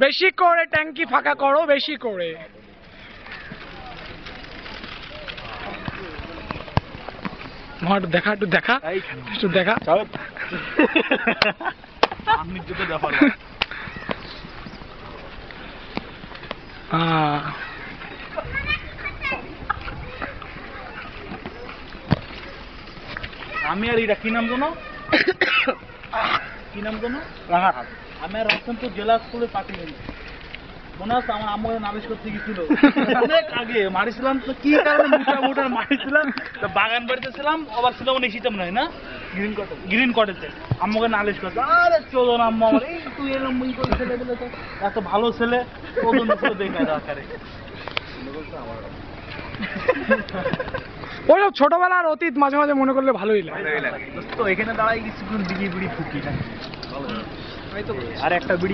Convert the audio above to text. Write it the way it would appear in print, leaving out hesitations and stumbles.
বেশি করে ট্যাঙ্কি ফাঁকা করো, বেশি করে। দেখা, একটু দেখা, একটু দেখা। আমি আর এটা কি নাম জানো? কি নাম জানো? রাঙাহাট। আমি আর রতনপুর জেলা স্কুলে পাঠিয়ে গেছি। মনে আছে আমার আম্মু নালিশ করতে গেছিল অনেক আগে, মারিছিলাম তো কি কারণে মোটা মারিছিলাম, তো বাগান বাড়িতে ছিলাম, আবার ছিল মানে শীতাম নয় না গ্রিন কটেজে, আম্মুকে নালিশ করছে, আরে চলো না আম্মু আমার, এই তুই এরকম ছেলে বলে তো এত ভালো ছেলে ওজন ছেলে দেখে দরকারে। ওই ছোটবেলার অতীত মাঝে মাঝে মনে করলে ভালোই লাগে। তো এখানে দাঁড়াই কিছুক্ষণ দিকে বিড়ি ফুকি না, আর একটা বিড়ি